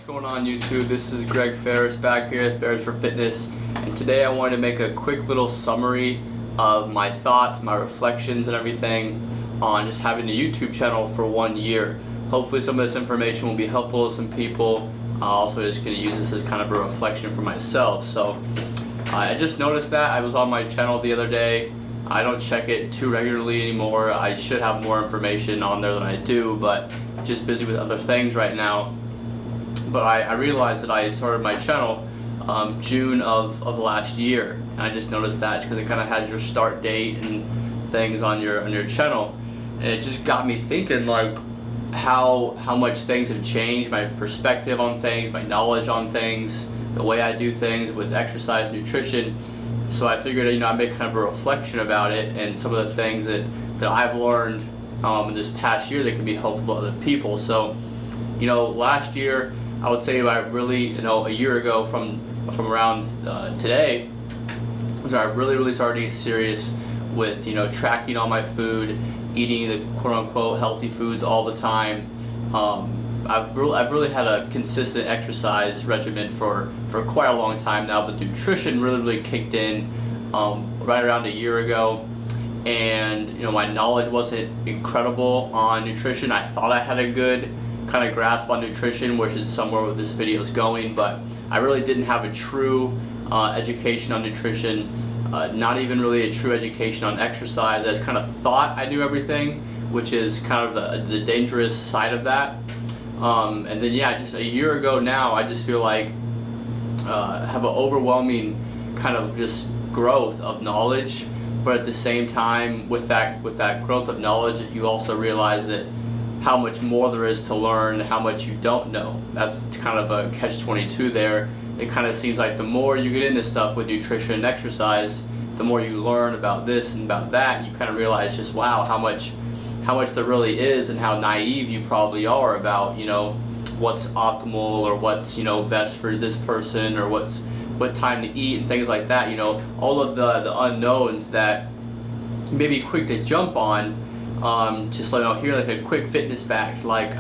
going on YouTube? This is Greg Ferris back here at Ferris for Fitness, and today I wanted to make a quick little summary of my thoughts, my reflections and everything on just having a YouTube channel for 1 year. Hopefully some of this information will be helpful to some people. I'm also just going to use this as kind of a reflection for myself. So I just noticed that I was on my channel the other day. I don't check it too regularly anymore. I should have more information on there than I do, but just busy with other things right now. But I realized that I started my channel June of last year, and I just noticed that because it kind of has your start date and things on your channel, and it just got me thinking like how much things have changed, my perspective on things, my knowledge on things, the way I do things with exercise, nutrition. So I figured, I'd make kind of a reflection about it and some of the things that I've learned in this past year that can be helpful to other people. So, last year, I would say I really, a year ago from around today, so I really started to get serious with, tracking all my food, eating the quote-unquote healthy foods all the time. I've really had a consistent exercise regimen for quite a long time now, but nutrition really kicked in right around a year ago. And my knowledge wasn't incredible on nutrition. I thought I had a good kind of grasp on nutrition, which is somewhere where this video is going, but I really didn't have a true education on nutrition, not even really a true education on exercise. I just kind of thought I knew everything, which is kind of the dangerous side of that. And then just a year ago now, I just feel like have an overwhelming kind of just growth of knowledge. But at the same time, with that growth of knowledge, you also realize that how much more there is to learn, how much you don't know. That's kind of a catch-22 there. It kind of seems like the more you get into stuff with nutrition and exercise, the more you learn about this and about that, you kind of realize just, wow, how much there really is, and how naive you probably are about, what's optimal or what's, best for this person, or what time to eat and things like that. All of the unknowns that you may be quick to jump on. Just here, like a quick fitness fact, like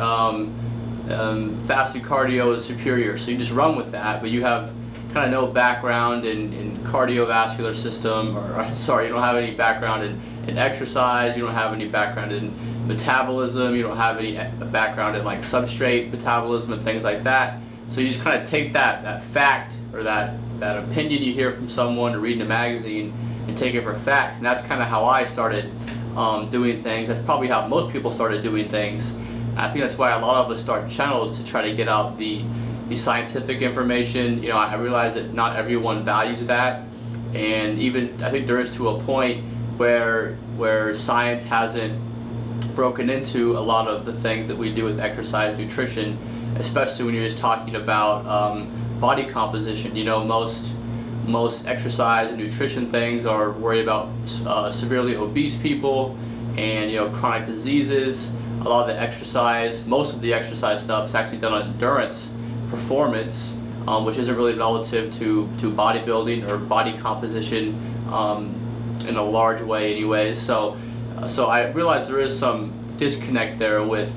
fasted cardio is superior, so you just run with that, but you have kind of no background in cardiovascular system, or sorry, you don't have any background in exercise, you don't have any background in metabolism, you don't have any background in like substrate metabolism and things like that. So you just kind of take that fact, or that opinion you hear from someone or reading a magazine, and take it for fact. And that's kind of how I started doing things. That's probably how most people started doing things. And I think that's why a lot of us start channels, to try to get out the scientific information. I realize that not everyone values that, and even I think there is to a point where science hasn't broken into a lot of the things that we do with exercise, nutrition, especially when you're just talking about body composition. Most exercise and nutrition things are worried about severely obese people and chronic diseases. A lot of the exercise, most of the exercise stuff is actually done on endurance, performance, which isn't really relative to bodybuilding or body composition in a large way anyways. So I realize there is some disconnect there with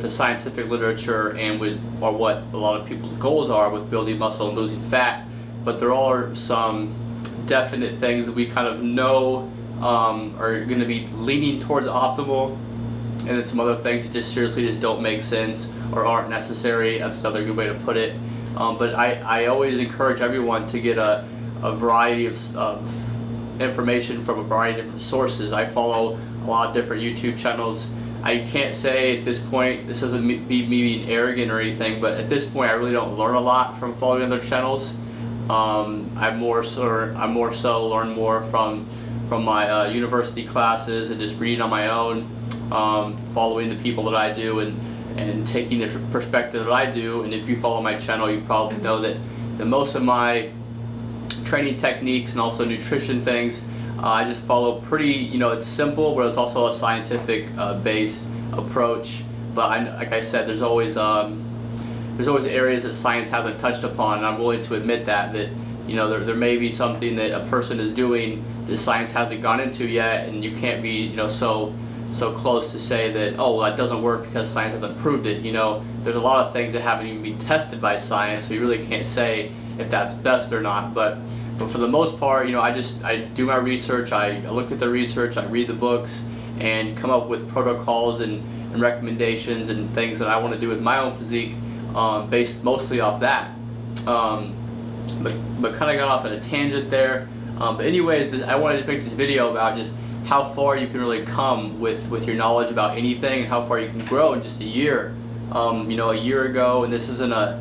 the scientific literature and or what a lot of people's goals are with building muscle and losing fat. But there are some definite things that we kind of know are going to be leaning towards optimal, and then some other things that just seriously don't make sense or aren't necessary. That's another good way to put it. But I always encourage everyone to get a variety of information from a variety of different sources. I follow a lot of different YouTube channels. I can't say at this point, this doesn't be me being arrogant or anything, but at this point I really don't learn a lot from following other channels. I more so learn more from my university classes and just reading on my own, following the people that I do and taking the perspective that I do. And if you follow my channel, you probably know that most of my training techniques and also nutrition things, I just follow pretty, it's simple, but it's also a scientific based approach. But like I said, there's always areas that science hasn't touched upon, and I'm willing to admit that there may be something that a person is doing that science hasn't gone into yet, and you can't be so so close to say that, oh, well, that doesn't work because science hasn't proved it. You know, there's a lot of things that haven't even been tested by science, so you really can't say if that's best or not. But for the most part, you know, I do my research, I look at the research, I read the books, and come up with protocols and recommendations and things that I want to do with my own physique, based mostly off that. But kind of got off on a tangent there. But anyways, I wanted to make this video about just how far you can really come with your knowledge about anything, and how far you can grow in just a year. You know, a year ago, and this isn't a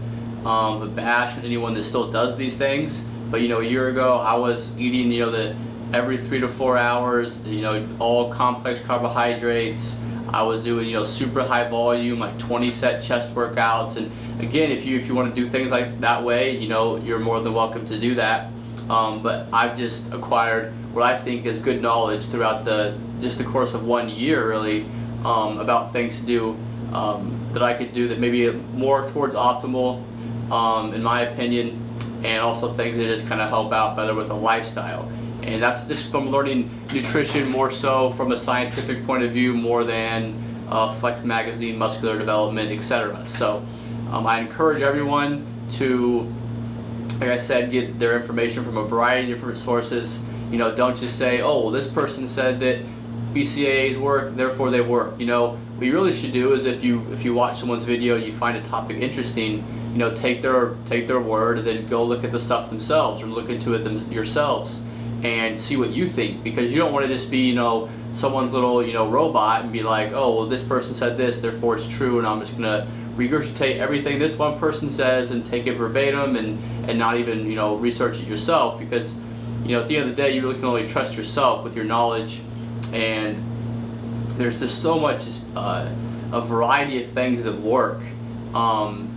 bash on anyone that still does these things, but you know, a year ago I was eating, you know, every 3 to 4 hours, you know, all complex carbohydrates. I was doing, you know, super high volume, like 20 set chest workouts. And again, if you want to do things like that way, you know, you're more than welcome to do that. But I've just acquired what I think is good knowledge throughout just the course of 1 year, really, about things to do that I could do that maybe more towards optimal, in my opinion, and also things that just kind of help out better with a lifestyle. And that's just from learning nutrition more so from a scientific point of view, more than Flex Magazine, muscular development, etc. So I encourage everyone to, like I said, get their information from a variety of different sources. You know, don't just say, oh, well, this person said that BCAAs work, therefore they work. You know, what you really should do is if you watch someone's video and you find a topic interesting, you know, take their word and then go look at the stuff themselves, or look into it yourselves and see what you think, because you don't want to just be, you know, someone's little, you know, robot and be like, oh, well, this person said this, therefore it's true, and I'm just gonna regurgitate everything this one person says and take it verbatim and not even, you know, research it yourself, because, you know, at the end of the day, you really can only trust yourself with your knowledge. And there's just so much a variety of things that work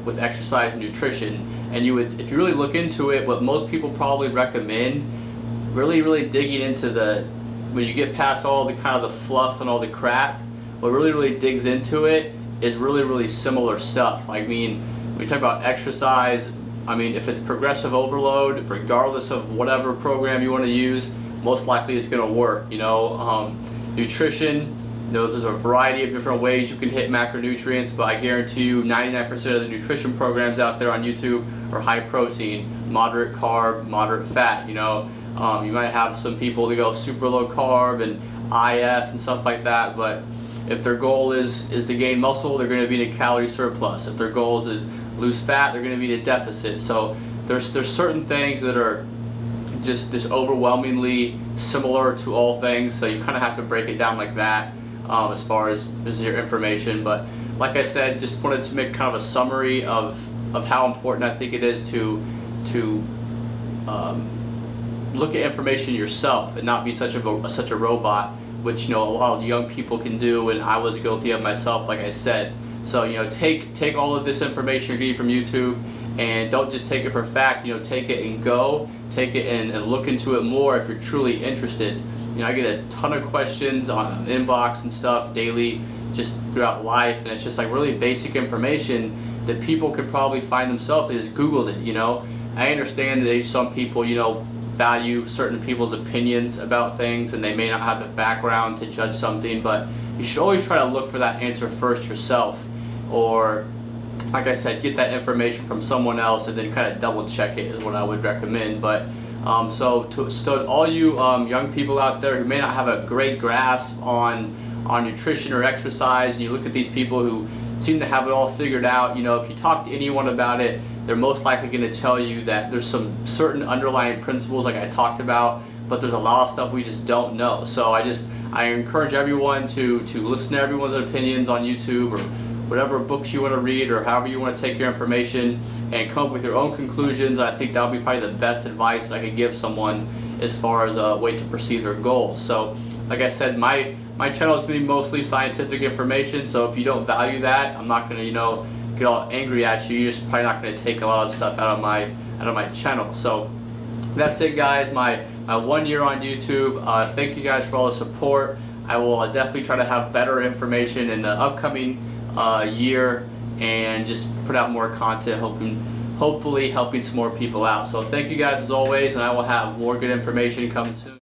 with exercise and nutrition. And if you really look into it, what most people probably recommend, really digging into when you get past all the kind of the fluff and all the crap, what really digs into it is really similar stuff. I mean, when you talk about exercise, I mean, if it's progressive overload, regardless of whatever program you want to use, most likely it's going to work. You know, nutrition, you know, there's a variety of different ways you can hit macronutrients, but I guarantee you 99% of the nutrition programs out there on YouTube are high protein, moderate carb, moderate fat. You know, you might have some people that go super low carb and IF and stuff like that, but if their goal is to gain muscle, they're going to be in a calorie surplus. If their goal is to lose fat, they're going to be in a deficit. So there's certain things that are just this overwhelmingly similar to all things, so you kind of have to break it down like that, as far as your information. But like I said, just wanted to make kind of a summary of how important I think it is to look at information yourself and not be such a robot, which, you know, a lot of young people can do, and I was guilty of myself, like I said. So, you know, take all of this information you're getting from YouTube, and don't just take it for fact. You know, take it and look into it more if you're truly interested. You know, I get a ton of questions on inbox and stuff daily, just throughout life, and it's just like really basic information that people could probably find themselves. They just Googled it. You know, I understand that some people, you know, value certain people's opinions about things, and they may not have the background to judge something, but you should always try to look for that answer first yourself, or, like I said, get that information from someone else and then kind of double check it is what I would recommend. But so to all you young people out there who may not have a great grasp on nutrition or exercise, and you look at these people who seem to have it all figured out, you know, if you talk to anyone about it, they're most likely going to tell you that there's some certain underlying principles like I talked about, but there's a lot of stuff we just don't know. So I encourage everyone to listen to everyone's opinions on YouTube, or whatever books you want to read, or however you want to take your information, and come up with your own conclusions. I think that would be probably the best advice that I could give someone as far as a way to pursue their goals. So like I said, my channel is going to be mostly scientific information, so if you don't value that, I'm not going to, you know, get all angry at you. You're just probably not going to take a lot of stuff out of my channel. So that's it, guys. My 1 year on YouTube. Thank you guys for all the support. I will definitely try to have better information in the upcoming year, and just put out more content, hopefully helping some more people out. So thank you guys as always, and I will have more good information coming soon.